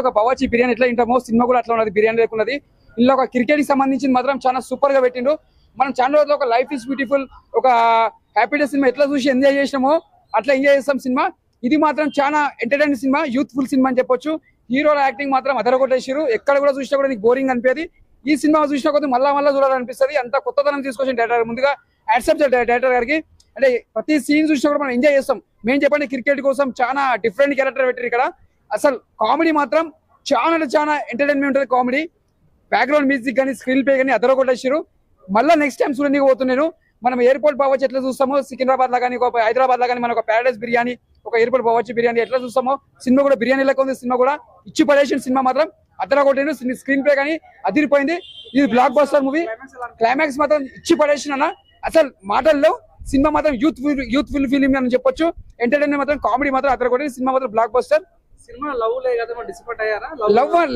ఒక బవాచి బిర్యానీ ఎట్లా తింటామో సినిమా కూడా అట్లా ఉన్నది, బిర్యానీ లేకున్నది. ఇందులో ఒక క్రికెట్ కి సంబంధించింది మాత్రం చాలా సూపర్ గా పెట్టిండు. మనం చాలా రోజులు ఒక లైఫ్ ఇస్ బ్యూటిఫుల్, ఒక హ్యాపీ డే సినిమా ఎట్లా చూసి ఎంజాయ్ చేసినామో అట్లా ఎంజాయ్ చేస్తాం సినిమా. ఇది మాత్రం చాలా ఎంటర్టైనింగ్ సినిమా, యూత్ఫుల్ సినిమా అని చెప్పొచ్చు. హీరోల యాక్టింగ్ మాత్రం అదరగొట్టేసారు, ఎక్కడ కూడా చూసినా కూడా నీకు బోరింగ్ అనిపేది. ఈ సినిమా చూసినా కొద్ది మళ్ళా చూడాలనిపిస్తుంది, అంత కొత్తదనం తీసుకొచ్చిన డైరెక్టర్. ముందుగా యాక్సెప్ట్ డైరెక్టర్ గారికి, అంటే ప్రతి సీన్ చూసినా కూడా మనం ఎంజాయ్ చేస్తాం. మేము చెప్పండి క్రికెట్ కోసం చాలా డిఫరెంట్ క్యారెక్టర్ పెట్టారు ఇక్కడ. అసలు కామెడీ మాత్రం చాలా అంటే చాలా ఎంటర్టైన్మెంట్ ఉంటుంది కామెడీ. బ్యాక్గ్రౌండ్ మ్యూజిక్ కానీ స్క్రీన్ ప్లే కానీ అదరగొట్టేసారు. మళ్ళీ నెక్స్ట్ టైం చూడడానికి పోతున్నాను. మనం ఎయిర్పోర్ట్ బావచ్చు ఎట్లా చూస్తామో సికింద్రాబాద్ లా కానీ, ఒక హైదరాబాద్ లా కానీ మన ఒక ప్యారడైస్ బిర్యానీ, ఒక ఎయిర్పోర్ట్ బావచ్చు బిర్యానీ ఎట్లా చూస్తామో సినిమా కూడా బిర్యానీ లెక్క ఉంది. సినిమా కూడా ఇచ్చి పడేసిన సినిమా మాత్రం అదరగొట్టిన స్క్రీన్ ప్లే కానీ అదిరిపోయింది. ఇది బ్లాక్ బస్టర్ మూవీ. క్లైమాక్స్ మాత్రం ఇచ్చి పడేసిన అసలు మాటల్లో సినిమా మాత్రం యూత్ఫుల్ ఫిలిం అని చెప్పొచ్చు. ఎంటర్టైన్మెంట్ మాత్రం కామెడీ మాత్రం అదరగొట్టిన సినిమా మాత్రం బ్లాక్ బస్టర్. సినిమా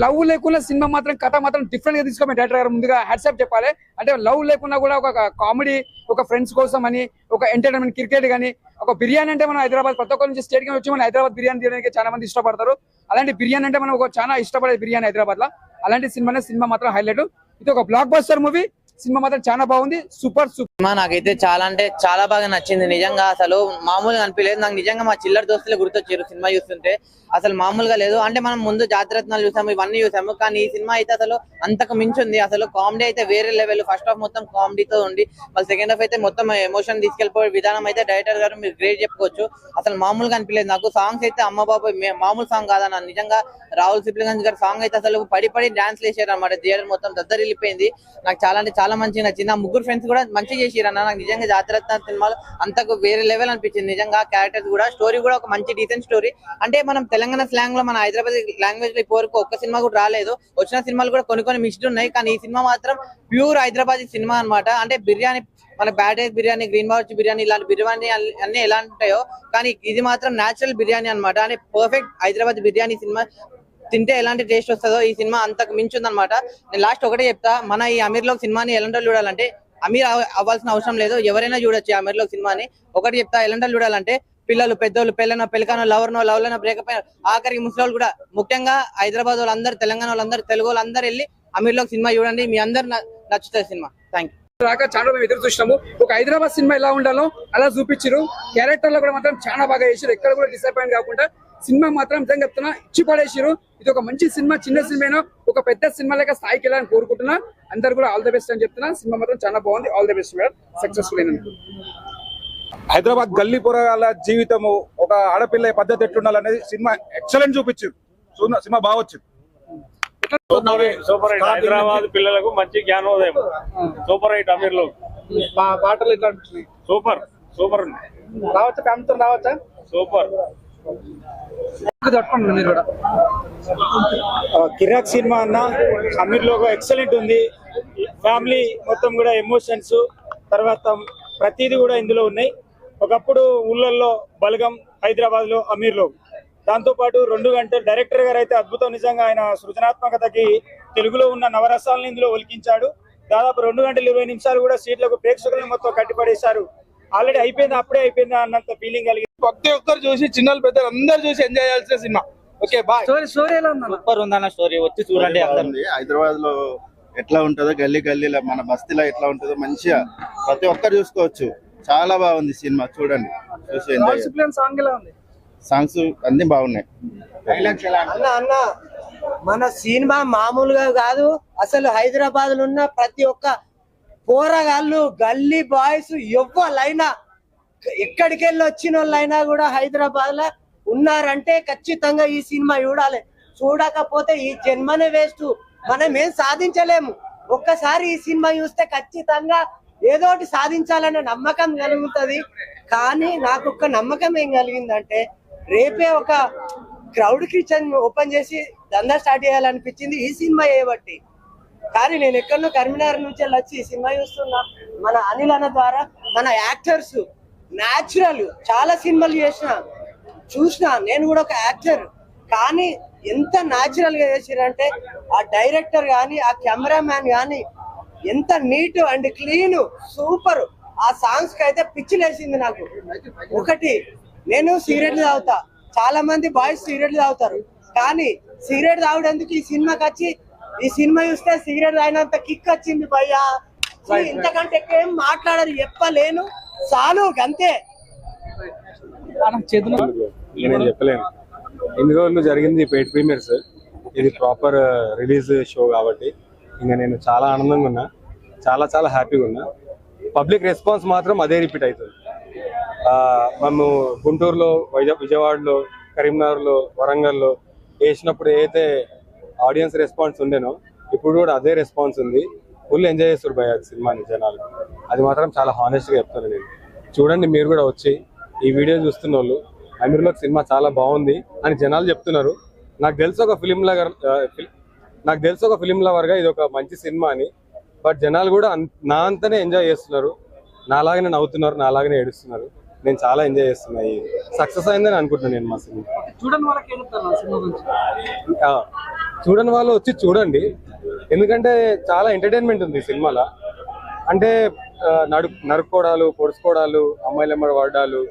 లవ్ లేకుండా సినిమా మాత్రం కథ మాత్రం డిఫరెంట్ గా తీసుకోమని డైరెక్టర్ గారు ముందుగా హ్యాట్సాప్ చెప్పాలి. అంటే లవ్ లేకున్నా కూడా ఒక కామెడీ, ఒక ఫ్రెండ్స్ కోసం అని, ఒక ఎంటర్టైన్మెంట్ క్రికెట్ కానీ, ఒక బిర్యానీ అంటే మనం హైదరాబాద్ ప్రతి ఒక్కరి నుంచి స్టేట్ కి వచ్చి మన హైదరాబాద్ బిర్యానీ తినడానికి చాలా మంది ఇష్టపడతారు. అలాంటి బిర్యానీ అంటే మనం ఒక చాలా ఇష్టపడే బిర్యానీ హైదరాబాద్ లో, అలాంటి సినిమా మాత్రం హైలైట్. ఇది ఒక బ్లాక్ బస్టర్ మూవీ. సినిమా మాత్రం చాలా బాగుంది, సూపర్. సినిమా నాకైతే చాలా అంటే చాలా బాగా నచ్చింది. నిజంగా అసలు మామూలుగా అనిపించలేదు నాకు. నిజంగా మా చిల్లర దోస్తులే గుర్తొచ్చారు సినిమా చూస్తుంటే. అసలు మామూలుగా లేదు. అంటే మనం ముందు జాతిరత్నాలు చూసాము, ఇవన్నీ చూసాము, కానీ ఈ సినిమా అయితే అసలు అంతకు మించి ఉంది. అసలు కామెడీ అయితే వేరే లెవెల్. ఫస్ట్ హాఫ్ మొత్తం కామెడీతో ఉండి మళ్ళీ సెకండ్ హాఫ్ అయితే మొత్తం ఎమోషన్ తీసుకెళ్లిపోయే విధానం అయితే డైరెక్టర్ గారు మీరు గ్రేట్ చెప్పుకోవచ్చు. అసలు మామూలుగా అనిపించలేదు నాకు. సాంగ్స్ అయితే అమ్మ బాబు మామూలు సాంగ్ కాదన్న. నిజంగా రాహుల్ సిప్లిగంజ్ గారి సాంగ్ అయితే అసలు పడి డాన్స్ వేసారు అనమాట. థియేటర్ మొత్తం దద్దరిల్లిపోయింది. నాకు చాలా అంటే చాలా మంచిగా నచ్చింది. ఆ ముగ్గురు ఫ్రెండ్స్ కూడా మంచిగా చేసిరన్న. నాకు నిజంగా జాతిరత్న సినిమాలో అంతకు వేరే లెవెల్ అనిపించింది. నిజంగా క్యారెక్టర్స్ కూడా, స్టోరీ కూడా ఒక మంచి డీసెంట్ స్టోరీ. అంటే మనం తెలంగాణ స్లాంగ్ లో, మన హైదరాబాద్ లాంగ్వేజ్ లో ఇప్పటివరకు ఒక్క సినిమా కూడా రాలేదు. వచ్చిన సినిమాలు కూడా కొన్ని మిక్స్డ్ ఉన్నాయి, కానీ ఈ సినిమా మాత్రం ప్యూర్ హైదరాబాద్ సినిమా అనమాట. అంటే బిర్యానీ, మన బ్యాడ్ ఎగ్ బిర్యానీ, గ్రీన్ బాచ్ బిర్యానీ, ఇలాంటి బిర్యానీ అన్ని ఎలా ఉంటాయో, కానీ ఇది మాత్రం నేచురల్ బిర్యానీ అనమాట. అంటే పర్ఫెక్ట్ హైదరాబాద్ బిర్యానీ సినిమా. తింటే ఎలాంటి టేస్ట్ వస్తుందో ఈ సినిమా అంతకు మించి ఉందన్నమాట. నేను లాస్ట్ ఒకటే చెప్తా, మన ఈ అమీర్లోక్ సినిమాని ఎలాంటి చూడాలంటే, అమీర్ అవ్వాల్సిన అవసరం లేదు, ఎవరైనా చూడొచ్చు అమీర్లోక్ సినిమాని. ఒకటి చెప్తా, ఎలాంటి చూడాలంటే పిల్లలు, పెద్దోళ్ళు, పెళ్ళకనో, లవ్లనో, బ్రేకప్ అయినా, ఆఖరికి ముసలి కూడా, ముఖ్యంగా హైదరాబాద్ వాళ్ళందరూ, తెలంగాణ వాళ్ళందరూ, తెలుగు వాళ్ళందరూ వెళ్ళి అమీర్లోక్ సినిమా చూడండి. మీ అందరు నచ్చుతుంది సినిమా. Thank you. రాక చాలా మేము ఎదురు చూసినాము. ఒక హైదరాబాద్ సినిమా ఎలా ఉండాలో అలా చూపించారు. క్యారెక్టర్లు కూడా మాత్రం చాలా బాగా చేశారు. ఎక్కడ కూడా డిసప్పాయింట్ కాకుండా సినిమా మాత్రం నిజంగా చెప్తున్నా ఇచ్చి పడేసారు. ఇది ఒక మంచి సినిమా, చిన్న సినిమా, ఒక పెద్ద సినిమా లేక స్థాయికి వెళ్ళాలని కోరుకుంటున్నా. అందరు కూడా ఆల్ ది బెస్ట్ అని చెప్తున్నా. సినిమా మాత్రం చాలా బాగుంది. All the best madam, successful అయినందుకు. హైదరాబాద్ గల్లీ పొరగాల జీవితము, ఒక ఆడపిల్ల పద్ధతి ఎట్లుండాలనేది సినిమా ఎక్సలెంట్ చూపించారు. సినిమా బాగా వచ్చింది. Super hit. హైదరాబాద్ పిల్లలకు మంచి జ్ఞానోదయం. Super hit. అమీర్లో పాటలు ఇట్లా సూపర్ ఉంది. రావచ్చా, ఫ్యామిలీతో రావచ్చా? సూపర్. కిరాక్ సినిమా అన్న, అమీర్లో ఎక్సలెంట్ ఉంది. ఫ్యామిలీ మొత్తం కూడా ఎమోషన్స్, తర్వాత ప్రతిదీ కూడా ఇందులో ఉన్నాయి. ఒకప్పుడు ఊళ్ళల్లో బలగం, హైదరాబాద్ లో అమీర్లో. దాంతో పాటు 2 గంటలు డైరెక్టర్ గారు అయితే అద్భుతం. నిజంగా ఆయన సృజనాత్మకతకి తెలుగులో ఉన్న నవరసాలను ఇందులో ఒలికించాడు. దాదాపు 2 గంటల 20 నిమిషాలు కూడా సీట్లకు ప్రేక్షకులను మొత్తం కట్టిపడేశారు. ఆల్రెడీ అయిపోయింది, అప్పుడే అయిపోయిందా అన్నంత ఫీలింగ్ కలిగింది. ప్రతి ఒక్కరు చూసి, చిన్నలు పెద్దలు అందరు చూసి ఎంజాయ్ చేయాల్సిన సినిమా. Okay, bye. స్టోరీ ఎలా ఉందన్న? సూపర్ ఉందన్న స్టోరీ, వచ్చి చూడండి. హైదరాబాద్ లో ఎట్లా ఉంటుందో, గల్లీలో మన బస్తీలో ఎట్లా ఉంటుందో మంచిగా ప్రతి ఒక్కరు చూసుకోవచ్చు. చాలా బాగుంది సినిమా, చూడండి, చూసి ఎంజాయ్. సాంగ్ ఎలా ఉంది? సాంగ్స్ అన్ని బాగున్నాయి. అన్న మన సినిమా మామూలుగా కాదు. అసలు హైదరాబాద్ లో ఉన్న ప్రతి ఒక్క పోరగాళ్ళు, గల్లీ బాయ్స్, ఎవ్వరైనా, ఎక్కడికి వెళ్ళి వచ్చిన వాళ్ళైనా కూడా హైదరాబాద్ లో ఉన్నారంటే ఖచ్చితంగా ఈ సినిమా చూడాలి. చూడకపోతే ఈ జన్మనే వేస్ట్. మనం ఏం సాధించలేము. ఒక్కసారి ఈ సినిమా చూస్తే ఖచ్చితంగా ఏదో ఒకటి సాధించాలనే నమ్మకం కలుగుతుంది. కానీ నాకు ఒక్క నమ్మకం ఏం కలిగిందంటే, రేపే ఒక క్రౌడ్ కిచెన్ ఓపెన్ చేసి దందా స్టార్ట్ చేయాలనిపించింది ఈ సినిమా చేయబట్టి. కానీ నేను ఎక్కడో కరీంనగర్ నుంచి వచ్చి ఈ సినిమా చూస్తున్నా. మన అనిల్ అన్న ద్వారా మన యాక్టర్స్ న్యాచురల్ చాలా సినిమాలు చూసిన నేను కూడా ఒక యాక్టర్. కానీ ఎంత న్యాచురల్ గా చేసిరంటే, ఆ డైరెక్టర్ కానీ, ఆ కెమెరామ్యాన్ కానీ ఎంత నీట్ అండ్ క్లీన్, సూపర్. ఆ సాంగ్స్ కి అయితే పిచ్చిలేసింది నాకు. ఒకటి, నేను సిగరెట్లు తాగుతా, చాలా మంది బాయ్స్ సిగరెట్లు తాగుతారు, కానీ సిగరెట్ తాగడానికి ఈ సినిమాకి వచ్చి ఈ సినిమా చూస్తే సిగరెట్ తాగినంత కిక్ వచ్చింది భయ్యా. ఇంతకంటే ఎక్కువ ఏం మాట్లాడరు, చెప్పలేను, చాలు అంతే. నేను చెప్పలేను. ఇన్ని రోజులు జరిగింది పెయిడ్ ప్రీమియర్స్, ఇది ప్రాపర్ రిలీజ్ షో కాబట్టి ఇంకా నేను చాలా ఆనందంగా ఉన్నా, చాలా చాలా హ్యాపీగా ఉన్నా. పబ్లిక్ రెస్పాన్స్ మాత్రం అదే రిపీట్ అవుతుంది. మేము గుంటూరులో, విజయవాడలో, కరీంనగర్లో, వరంగల్లో వేసినప్పుడు ఏదైతే ఆడియన్స్ రెస్పాన్స్ ఉండేనో ఇప్పుడు కూడా అదే రెస్పాన్స్ ఉంది. ఫుల్ ఎంజాయ్ చేస్తారు భయ సినిమాని జనాలు. అది మాత్రం చాలా హానెస్ట్గా చెప్తాను నేను. చూడండి మీరు కూడా వచ్చి ఈ వీడియో చూస్తున్న వాళ్ళు, అమీర్లోకి సినిమా చాలా బాగుంది అని జనాలు చెప్తున్నారు. నాకు తెలిసి ఒక ఫిలిం లవర్గా ఇది ఒక మంచి సినిమా అని. బట్ జనాలు కూడా నా అంతనే ఎంజాయ్ చేస్తున్నారు, నాలాగనే నవ్వుతున్నారు, నాలాగనే ఏడుస్తున్నారు. నేను చాలా ఎంజాయ్ చేస్తున్నా. సక్సెస్ అయిందని అనుకుంటున్నాను నేను మా సినిమా. చూడని వాళ్ళు వచ్చి చూడండి, ఎందుకంటే చాలా ఎంటర్టైన్మెంట్ ఉంది సినిమాలో. అంటే నరుక్కోవడాలు, పొడుచుకోవడాలు, అమ్మాయిలు ఎమ్మడి పడ్డాలు,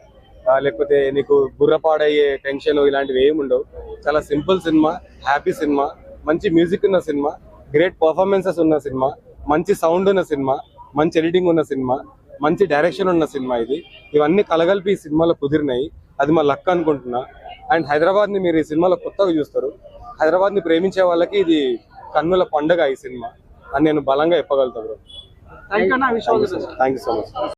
లేకపోతే నీకు బుర్రపాడయ్యే టెన్షన్ ఇలాంటివి ఏమి ఉండవు. చాలా సింపుల్ సినిమా, హ్యాపీ సినిమా, మంచి మ్యూజిక్ ఉన్న సినిమా, గ్రేట్ పర్ఫార్మెన్సెస్ ఉన్న సినిమా, మంచి సౌండ్ ఉన్న సినిమా, మంచి ఎడిటింగ్ ఉన్న సినిమా, మంచి డైరెక్షన్ ఉన్న సినిమా. ఇవన్నీ కలగలిపి ఈ సినిమాలో కుదిరినాయి. అది మా లక్ అనుకుంటున్నా. అండ్ హైదరాబాద్ని మీరు ఈ సినిమాలో కొత్తగా చూస్తారు. హైదరాబాద్ని ప్రేమించే వాళ్ళకి ఇది కన్నుల పండుగ ఈ సినిమా అని నేను బలంగా చెప్పగలుగుతాను. Thank you so much.